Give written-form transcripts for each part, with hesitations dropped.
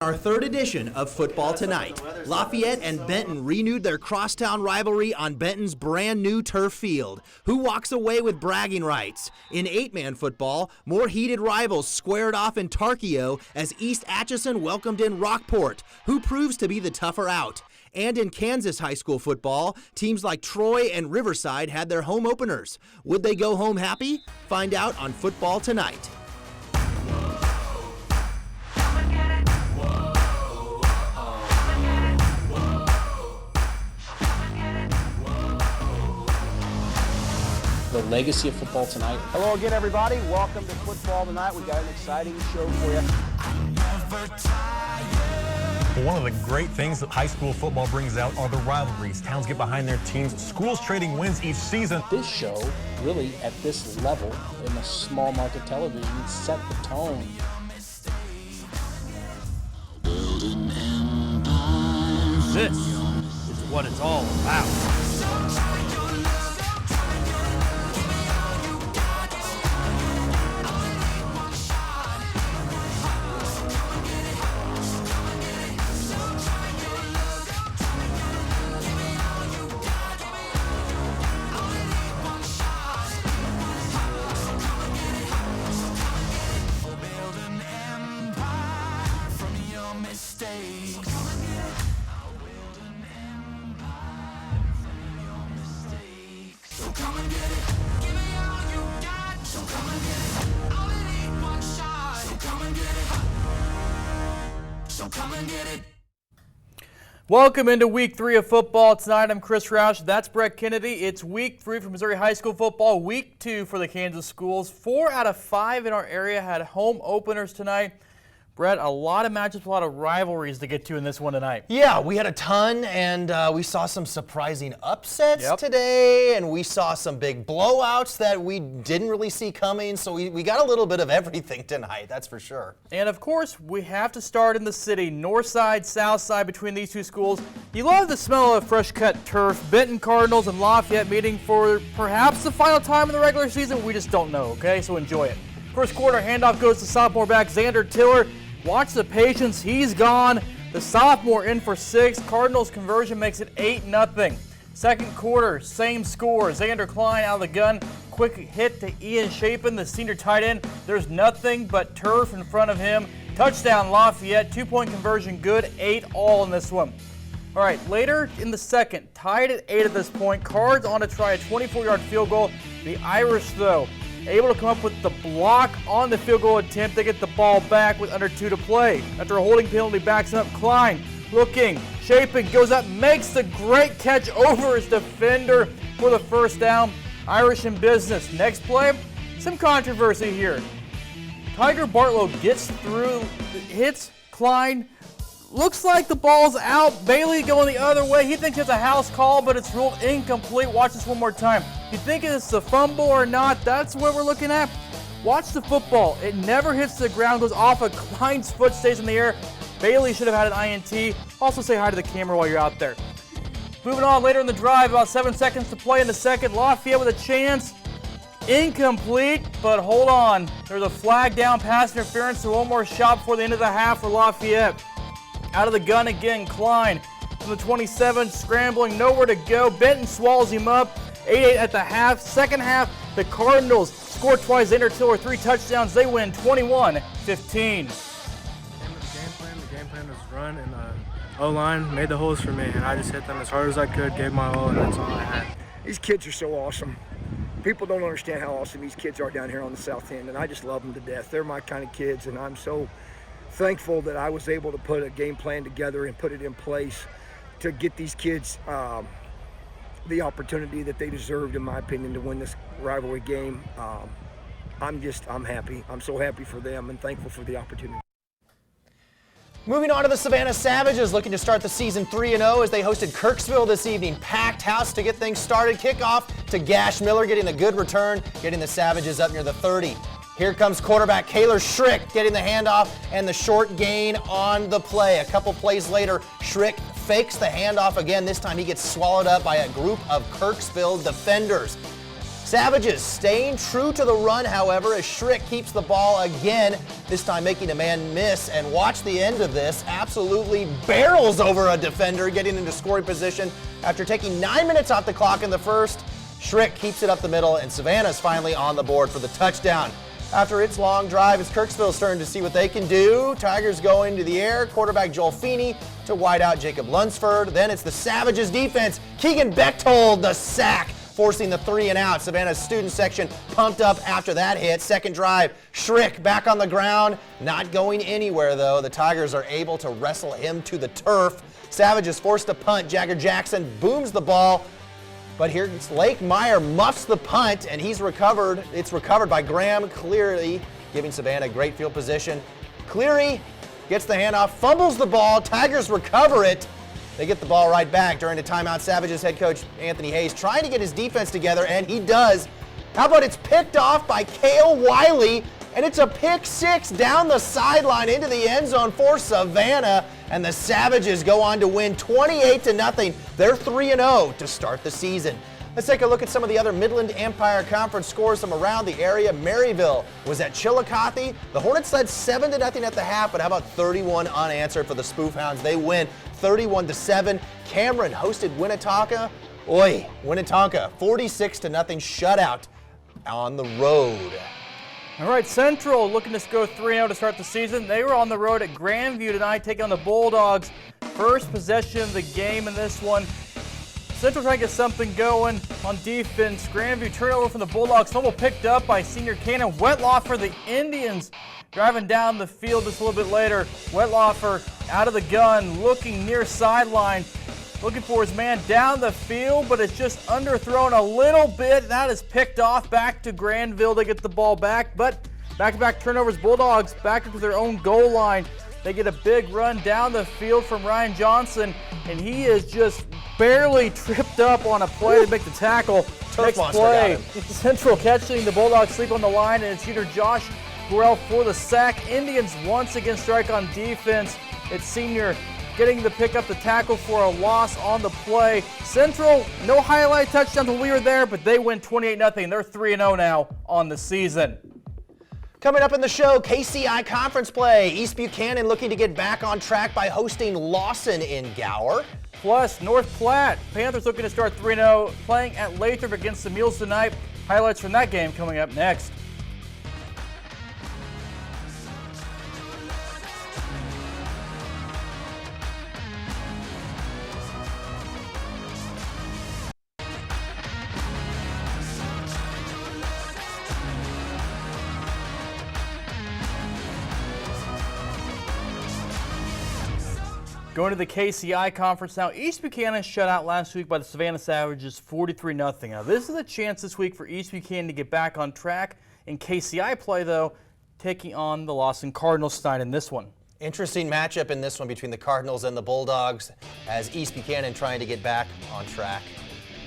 Our third edition of Football Tonight. Lafayette and Benton renewed their crosstown rivalry on Benton's brand new turf field. Who walks away with bragging rights? In 8-man football, more heated rivals squared off in Tarkio as East Atchison welcomed in Rockport. Who proves to be the tougher out? And in Kansas high school football, teams like Troy and Riverside had their home openers. Would they go home happy? Find out on Football Tonight. The legacy of Football Tonight. Hello again, everybody. Welcome to Football Tonight. We've got an exciting show for you. One of the great things that high school football brings out are the rivalries. Towns get behind their teams, schools trading wins each season. This show, really at this level, in a small market television, set the tone. This is what it's all about. Welcome into week 3 of football. Tonight I'm Chris Roush. That's Brett Kennedy. It's week 3 for Missouri high school football. Week 2 for the Kansas schools. 4 out of 5 in our area had home openers tonight. Brett, a lot of matchups, a lot of rivalries to get to in this one tonight. Yeah, we had a ton, and we saw some surprising upsets today, and we saw some big blowouts that we didn't really see coming, so we got a little bit of everything tonight, that's for sure. And of course, we have to start in the city, north side, south side between these two schools. You love the smell of fresh cut turf. Benton Cardinals and Lafayette meeting for perhaps the final time in the regular season. We just don't know, okay? So enjoy it. First quarter, handoff goes to sophomore back Xander Tiller. Watch the patience, he's gone. The sophomore in for 6. Cardinals conversion makes it 8-0. Second quarter, same score. Xander Klein out of the gun. Quick hit to Ian Chapin, the senior tight end. There's nothing but turf in front of him. Touchdown Lafayette, 2-point conversion good, 8-all in this one. All right, later in the second, tied at 8 at this point. Cards on to try a 24-yard field goal. The Irish, though, able to come up with the block on the field goal attempt. They get the ball back with under 2 to play. After a holding penalty, backs up Klein. Looking, Chapin goes up, makes the great catch over his defender for the first down. Irish in business. Next play, some controversy here. Tiger Bartlow gets through, hits Klein. Looks like the ball's out. Bailey going the other way. He thinks it's a house call, but it's ruled incomplete. Watch this one more time. You think it's a fumble or not? That's what we're looking at. Watch the football. It never hits the ground, goes off of Klein's foot, stays in the air. Bailey should have had an INT. Also say hi to the camera while you're out there. Moving on later in the drive, about 7 seconds to play in the second. Lafayette with a chance. Incomplete, but hold on. There's a flag down, pass interference, so one more shot before the end of the half for Lafayette. Out of the gun again, Klein from the 27, scrambling, nowhere to go. Benton swallows him up. 8-8 at the half. Second half, the Cardinals score twice. Xander Tiller, 3 touchdowns. They win 21-15. The game plan was run, and O-line made the holes for me, and I just hit them as hard as I could, gave my all, and that's all I had. These kids are so awesome. People don't understand how awesome these kids are down here on the South End, and I just love them to death. They're my kind of kids, and I'm so thankful that I was able to put a game plan together and put it in place to get these kids the opportunity that they deserved, in my opinion, to win this rivalry game. I'm happy. I'm so happy for them and thankful for the opportunity. Moving on to the Savannah Savages, looking to start the season 3-0 as they hosted Kirksville this evening. Packed house to get things started. Kickoff to Gash Miller, getting a good return, getting the Savages up near the 30. Here comes quarterback Kaylor Schrick getting the handoff and the short gain on the play. A couple plays later, Schrick fakes the handoff again. This time he gets swallowed up by a group of Kirksville defenders. Savages staying true to the run, however, as Schrick keeps the ball again, this time making a man miss. And watch the end of this. Absolutely barrels over a defender, getting into scoring position after taking 9 minutes off the clock in the first. Schrick keeps it up the middle, and Savannah's finally on the board for the touchdown. After its long drive, it's Kirksville's turn to see what they can do. Tigers go into the air. Quarterback Joel Feeney to wideout Jacob Lunsford. Then it's the Savages defense. Keegan Bechtold, the sack, forcing the 3 and out. Savannah's student section pumped up after that hit. Second drive, Schrick back on the ground. Not going anywhere, though. The Tigers are able to wrestle him to the turf. Savages forced to punt. Jagger Jackson booms the ball. But here's Lake Meyer muffs the punt, and he's recovered. It's recovered by Graham Cleary, giving Savannah great field position. Cleary gets the handoff, fumbles the ball. Tigers recover it. They get the ball right back during the timeout. Savages head coach Anthony Hayes trying to get his defense together, and he does. How about it's picked off by Cale Wiley, and it's a pick six down the sideline into the end zone for Savannah, and the Savages go on to win 28-0. They're 3-0 to start the season. Let's take a look at some of the other Midland Empire Conference scores from around the area. Maryville was at Chillicothe. The Hornets led 7-0 at the half, but how about 31 unanswered for the Spoof Hounds? They win 31-7. Cameron hosted Winnetonka. Winnetonka 46-0 shutout on the road. All right, Central looking to go 3-0 to start the season. They were on the road at Grandview tonight, taking on the Bulldogs. First possession of the game in this one. Central trying to get something going on defense. Grandview turnover from the Bulldogs. Fumble picked up by senior Cannon Wetloff for the Indians. Driving down the field just a little bit later. Wetloffer out of the gun, looking near sideline. Looking for his man down the field, but it's just underthrown a little bit. That is picked off back to Granville to get the ball back. But back-to-back turnovers, Bulldogs back into their own goal line. They get a big run down the field from Ryan Johnson, and he is just barely tripped up on a play to make the tackle. Next play, Central catching the Bulldogs sleep on the line, and it's either Josh Burrell for the sack. Indians once again strike on defense. It's senior getting the pick up the tackle for a loss on the play. Central, no highlight touchdowns when we were there, but they win 28-0. They're 3-0 now on the season. Coming up in the show, KCI conference play. East Buchanan looking to get back on track by hosting Lawson in Gower. Plus, North Platte, Panthers looking to start 3-0, playing at Lathrop against the Mules tonight. Highlights from that game coming up next. Going to the KCI conference now. East Buchanan shut out last week by the Savannah Savages 43-0. Now this is a chance this week for East Buchanan to get back on track. In KCI play though, taking on the Lawson Cardinals tonight in this one. Interesting matchup in this one between the Cardinals and the Bulldogs as East Buchanan trying to get back on track.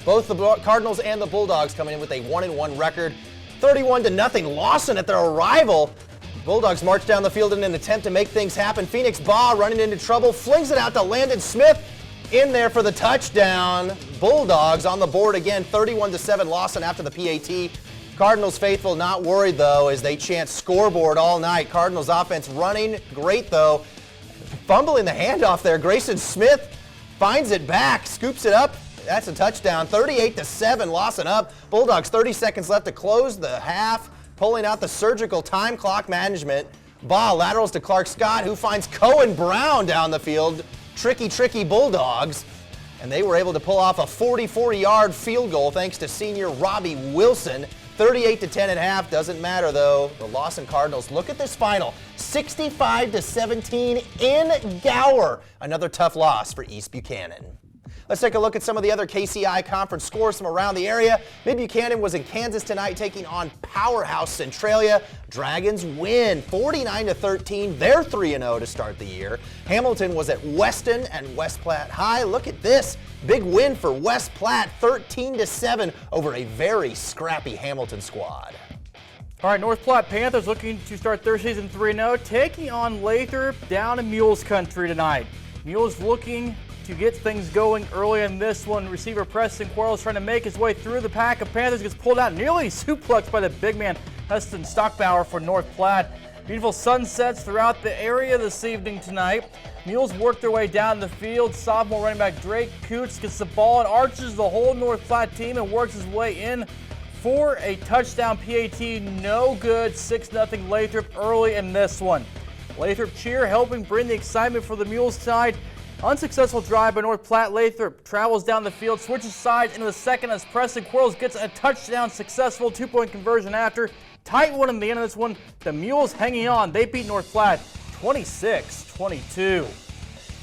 Both the Cardinals and the Bulldogs coming in with a 1-1 record. 31-0 Lawson at their arrival. Bulldogs march down the field in an attempt to make things happen. Phoenix Baugh running into trouble, flings it out to Landon Smith in there for the touchdown. Bulldogs on the board again, 31-7 Lawson after the PAT. Cardinals faithful not worried though as they chant scoreboard all night. Cardinals offense running great though. Fumbling the handoff there. Grayson Smith finds it back, scoops it up. That's a touchdown. 38-7 Lawson up. Bulldogs 30 seconds left to close the half. Pulling out the surgical time clock management. Baugh laterals to Clark Scott, who finds Cohen Brown down the field. Tricky Bulldogs. And they were able to pull off a 44-yard field goal thanks to senior Robbie Wilson. 38-10 at half. Doesn't matter though. The Lawson Cardinals, look at this final. 65-17 in Gower. Another tough loss for East Buchanan. Let's take a look at some of the other KCI conference scores from around the area. Mid-Buchanan was in Kansas tonight taking on Powerhouse Centralia. Dragons win 49-13. They're 3-0 to start the year. Hamilton was at Weston and West Platte High. Look at this. Big win for West Platte, 13-7 over a very scrappy Hamilton squad. All right, North Platte Panthers looking to start their season 3-0, taking on Lathrop down in Mules country tonight. Mules looking to get things going early in this one. Receiver Preston Quarles trying to make his way through the pack of Panthers, gets pulled out, nearly suplexed by the big man Huston Stockbauer for North Platte. Beautiful sunsets throughout the area this evening tonight. Mules work their way down the field. Sophomore running back Drake Coots gets the ball and arches the whole North Platte team and works his way in for a touchdown PAT. No good. 6-0 Lathrop early in this one. Lathrop cheer helping bring the excitement for the Mules tonight. Unsuccessful drive by North Platte. Lathrop travels down the field, switches sides into the second as Preston Quarles gets a touchdown, successful 2-point conversion after. Tight one in the end of this one. The Mules hanging on. They beat North Platte 26-22.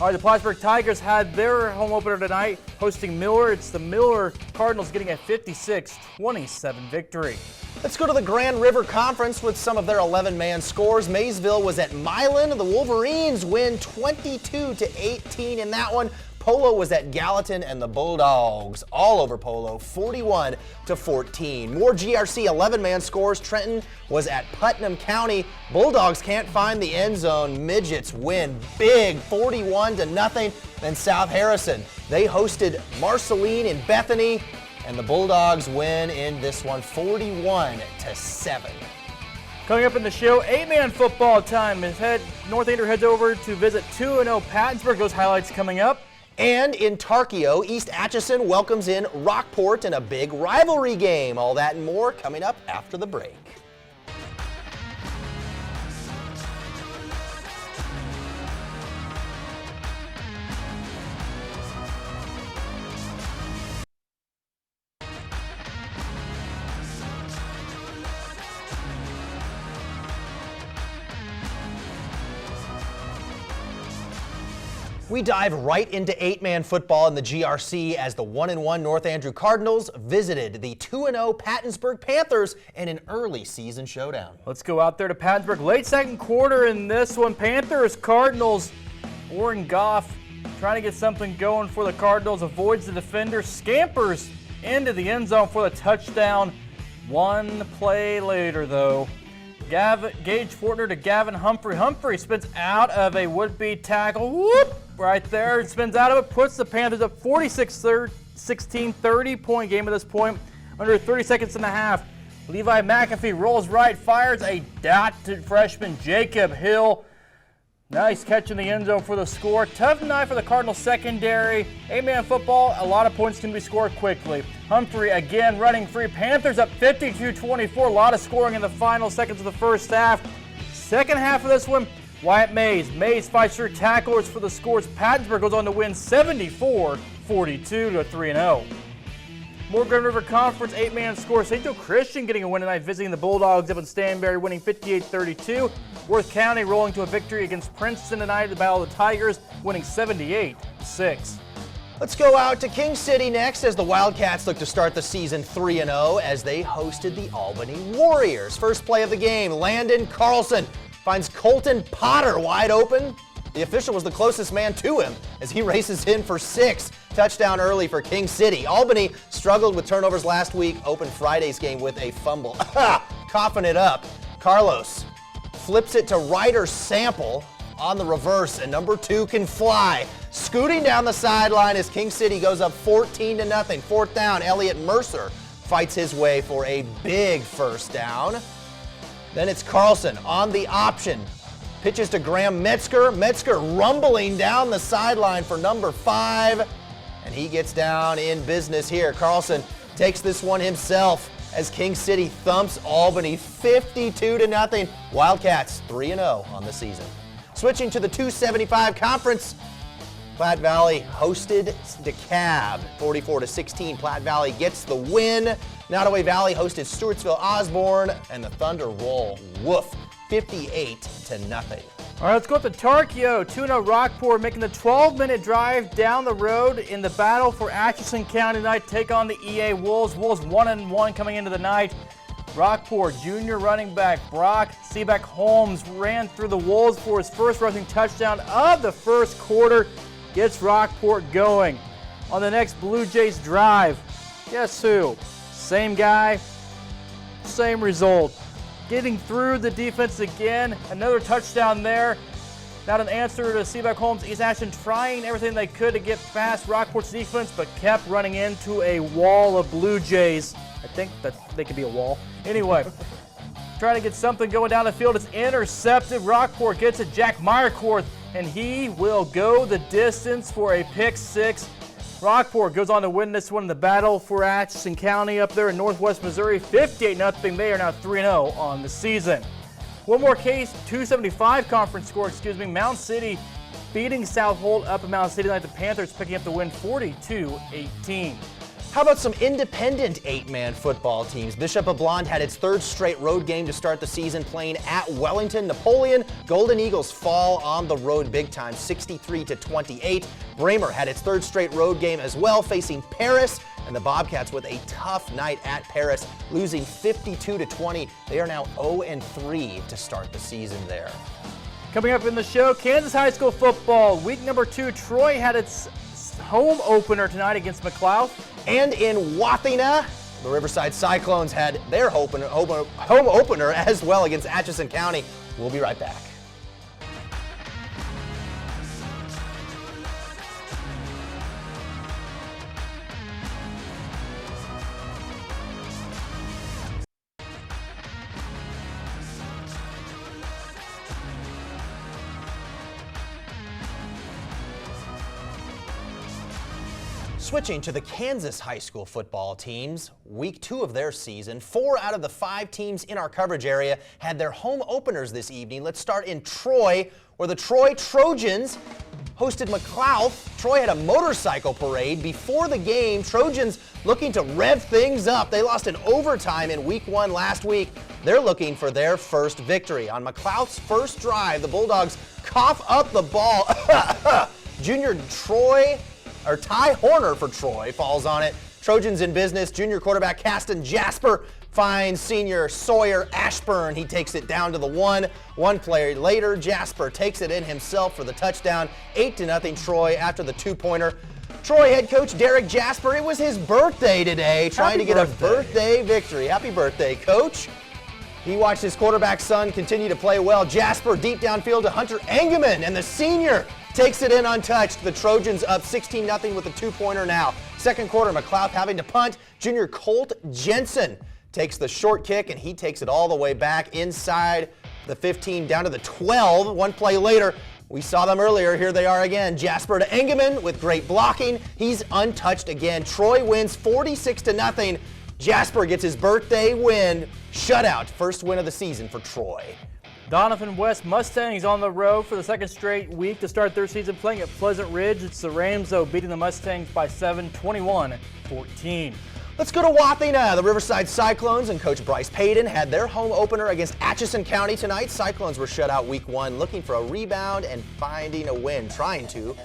All right, the Plattsburgh Tigers had their home opener tonight, hosting Miller. It's the Miller Cardinals getting a 56-27 victory. Let's go to the Grand River Conference with some of their 11-man scores. Maysville was at Milan. The Wolverines win 22-18 in that one. Polo was at Gallatin, and the Bulldogs all over Polo, 41-14. More GRC 11-man scores. Trenton was at Putnam County. Bulldogs can't find the end zone. Midgets win big, 41-0. Then South Harrison, they hosted Marceline in Bethany, and the Bulldogs win in this one, 41-7. Coming up in the show, 8-man football time. North Andrew heads over to visit 2-0 Pattonsburg. Those highlights coming up. And in Tarkio, East Atchison welcomes in Rockport in a big rivalry game. All that and more coming up after the break. We dive right into 8-man football in the GRC as the 1-1 North Andrew Cardinals visited the 2-0 Pattonsburg Panthers in an early season showdown. Let's go out there to Pattonsburg. Late second quarter in this one. Panthers, Cardinals. Warren Goff trying to get something going for the Cardinals. Avoids the defender. Scampers into the end zone for the touchdown. One play later, though. Gage Fortner to Gavin Humphrey. Humphrey spins out of a would-be tackle. Whoop! Right there. Spins out of it. Puts the Panthers up 46-16. 30-point game at this point. Under 30 seconds and a half. Levi McAfee rolls right. Fires a dot to freshman Jacob Hill. Nice catch in the end zone for the score. Tough night for the Cardinals secondary. 8-man football, a lot of points can be scored quickly. Humphrey again running free. Panthers up 52-24. A lot of scoring in the final seconds of the first half. Second half of this one, Wyatt Mays. Mays fights through tacklers for the scores. Pattonsburg goes on to win 74-42 to 3-0. More Grand River Conference 8-man score. St. Joe Christian getting a win tonight, visiting the Bulldogs up in Stanberry, winning 58-32. Worth County rolling to a victory against Princeton tonight at the Battle of the Tigers, winning 78-6. Let's go out to King City next as the Wildcats look to start the season 3-0 as they hosted the Albany Warriors. First play of the game, Landon Carlson finds Colton Potter wide open. The official was the closest man to him as he races in for 6. Touchdown early for King City. Albany struggled with turnovers last week, opened Friday's game with a fumble. Coughing it up. Carlos flips it to Ryder Sample on the reverse, and number 2 can fly. Scooting down the sideline as King City goes up 14-0. Fourth down, Elliott Mercer fights his way for a big first down. Then it's Carlson on the option. Pitches to Graham Metzger. Metzger rumbling down the sideline for number 5. And he gets down in business here. Carlson takes this one himself as King City thumps Albany 52-0. Wildcats 3-0 on the season. Switching to the 275 conference, Platte Valley hosted DeKalb 44-16. Platte Valley gets the win. Nottoway Valley hosted Stewartsville Osborne, and the Thunder roll. Woof, 58-0. All right, let's go up to Tarkio. 2-0 Rockport making the 12-minute drive down the road in the battle for Atchison County tonight. Take on the EA Wolves. Wolves 1-1 coming into the night. Rockport junior running back Brock Seaback Holmes ran through the Wolves for his first rushing touchdown of the first quarter. Gets Rockport going. On the next Blue Jays drive, guess who? Same guy, same result. Getting through the defense again. Another touchdown there. Not an answer to Seaback Holmes. East Ashland trying everything they could to get past Rockport's defense, but kept running into a wall of Blue Jays. I think that they could be a wall. Anyway, trying to get something going down the field. It's intercepted. Rockport gets it. Jack Meyerkorth, and he will go the distance for a pick six. Rockport goes on to win this one in the battle for Atchison County up there in northwest Missouri. 58-0. They are now 3-0 on the season. One more case, 275 conference score, Mound City beating South Holt up at Mound City tonight. The Panthers picking up the win 42-18. How about some independent 8-man football teams? Bishop of Blonde had its third straight road game to start the season, playing at Wellington. Napoleon Golden Eagles fall on the road big time, 63-28. Bramer had its third straight road game as well, facing Paris, and the Bobcats with a tough night at Paris, losing 52-20. They are now 0-3 to start the season there. Coming up in the show, Kansas High School football, week number 2. Troy had its home opener tonight against McLeod. And in Wathena, the Riverside Cyclones had their home opener as well against Atchison County. We'll be right back. Switching to the Kansas high school football teams, week 2 of their season, 4 out of the 5 teams in our coverage area had their home openers this evening. Let's start in Troy, where the Troy Trojans hosted McLeod. Troy had a motorcycle parade before the game. Trojans looking to rev things up. They lost in overtime in week 1 last week. They're looking for their first victory. On McLeod's first drive, the Bulldogs cough up the ball. Junior Ty Horner for Troy falls on it. Trojans in business. Junior quarterback Caston Jasper finds senior Sawyer Ashburn. He takes it down to the 1. One play later, Jasper takes it in himself for the touchdown. 8-0 Troy after the 2-pointer. Troy head coach Derek Jasper, it was his birthday today, trying to get a birthday victory. Happy birthday, coach. He watched his quarterback son continue to play well. Jasper deep downfield to Hunter Engeman, and the senior takes it in untouched. The Trojans up 16-0 with a 2-pointer now. Second quarter, McLeod having to punt. Junior Colt Jensen takes the short kick, and he takes it all the way back inside the 15 down to the 12. One play later, we saw them earlier. Here they are again. Jasper to Engeman with great blocking. He's untouched again. Troy wins 46-0. Jasper gets his birthday win. Shutout. First win of the season for Troy. Donovan West Mustangs on the road for the second straight week to start their season playing at Pleasant Ridge. It's the Rams, though, beating the Mustangs by 7, 21-14. Let's go to Wathena. The Riverside Cyclones and Coach Bryce Payton had their home opener against Atchison County tonight. Cyclones were shut out week 1, looking for a rebound and finding a win, trying to.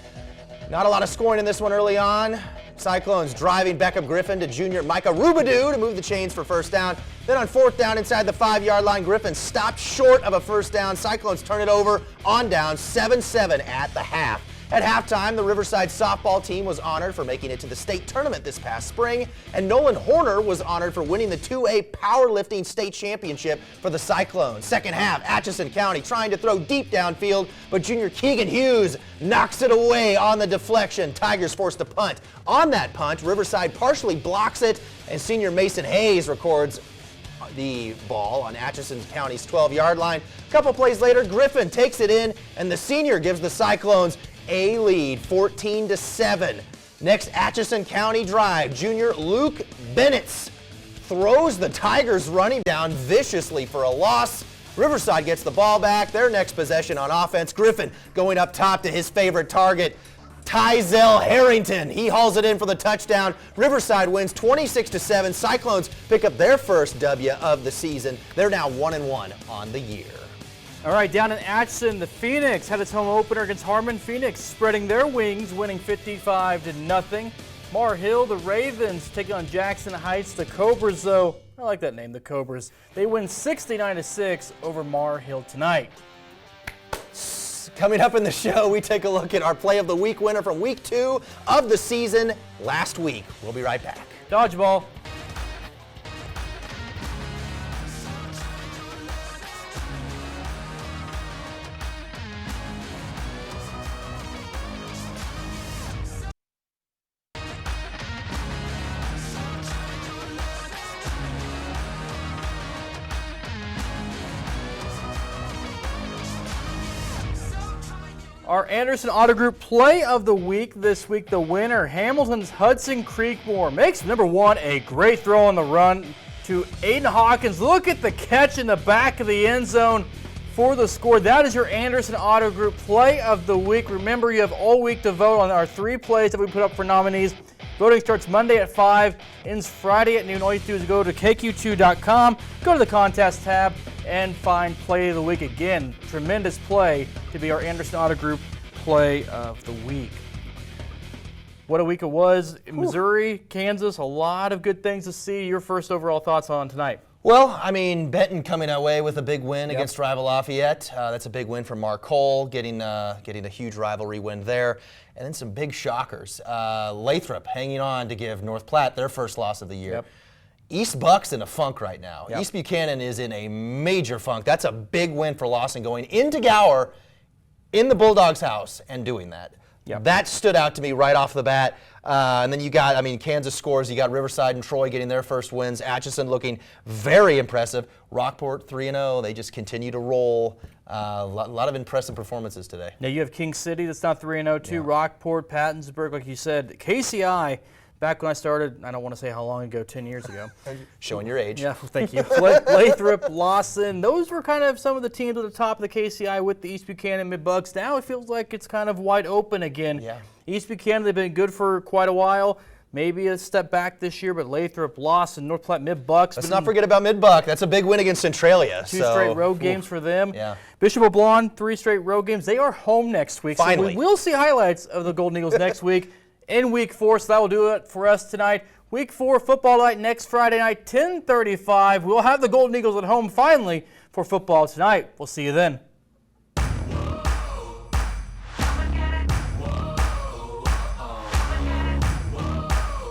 Not a lot of scoring in this one early on. Cyclones driving Beckham Griffin to junior Micah Rubadoo to move the chains for first down. Then on 4th down inside the 5-yard line, Griffin stopped short of a first down. Cyclones turn it over on down, 7-7 at the half. At halftime, the Riverside softball team was honored for making it to the state tournament this past spring, and Nolan Horner was honored for winning the 2A powerlifting state championship for the Cyclones. Second half, Atchison County trying to throw deep downfield, but junior Keegan Hughes knocks it away on the deflection. Tigers forced to punt. On that punt, Riverside partially blocks it, and senior Mason Hayes records the ball on Atchison County's 12-yard line. A couple plays later, Griffin takes it in, and the senior gives the Cyclones a lead, 14-7. Next Atchison County drive, junior Luke Bennett throws the Tigers running down viciously for a loss. Riverside gets the ball back. Their next possession on offense, Griffin going up top to his favorite target, Tyzel Harrington. He hauls it in for the touchdown. Riverside wins 26-7. Cyclones pick up their first W of the season. They're now 1-1 on the year. All right, down in Atchison, the Phoenix had its home opener against Harmon. Phoenix spreading their wings, winning 55-0. Mar Hill, the Ravens, taking on Jackson Heights. The Cobras, though, I like that name, the Cobras. They win 69-6 over Mar Hill tonight. Coming up in the show, we take a look at our Play of the Week winner from week 2 of the season last week. We'll be right back. Dodgeball. Our Anderson Auto Group play of the week this week, the winner, Hamilton's Hudson Creekmore, makes number 1 a great throw on the run to Aiden Hawkins. Look at the catch in the back of the end zone for the score. That is your Anderson Auto Group play of the week. Remember, you have all week to vote on our 3 plays that we put up for nominees. Voting starts Monday at 5, ends Friday at noon. All you have to do is go to KQ2.com, go to the contest tab, and find play of the week. Again, tremendous play to be our Anderson Auto Group play of the week. What a week it was. Missouri, Kansas, a lot of good things to see. Your first overall thoughts on tonight? Well, I mean, Benton coming away with a big win against rival Lafayette. That's a big win for Mark Cole, getting a huge rivalry win there. And then some big shockers. Lathrop hanging on to give North Platte their first loss of the year. Yep. East Buck's in a funk right now. Yep. East Buchanan is in a major funk. That's a big win for Lawson, going into Gower in the Bulldogs' house and doing that. Yep. That stood out to me right off the bat. And then you got, Kansas scores. You got Riverside and Troy getting their first wins. Atchison looking very impressive. Rockport 3-0. They just continue to roll. A lot of impressive performances today. Now you have King City that's not 3-0 too. Rockport, Pattonsburg, like you said. KCI, back when I started, I don't want to say how long ago, 10 years ago. Showing your age. Yeah, thank you. Lathrop, Lawson, those were kind of some of the teams at the top of the KCI with the East Buchanan Mid-Bucks. Now it feels like it's kind of wide open again. Yeah. East Buchanan, they've been good for quite a while. Maybe a step back this year, but Lathrop, Lawson, North Platte Mid-Bucks. Let's not forget about Mid-Buck. That's a big win against Centralia. 2 straight road games for them. Yeah. Bishop OBLON, 3 straight road games. They are home next week. Finally. So we will see highlights of the Golden Eagles next week in Week 4. So that will do it for us tonight. Week 4 football night next Friday night, 10:35. We'll have the Golden Eagles at home finally for football tonight. We'll see you then.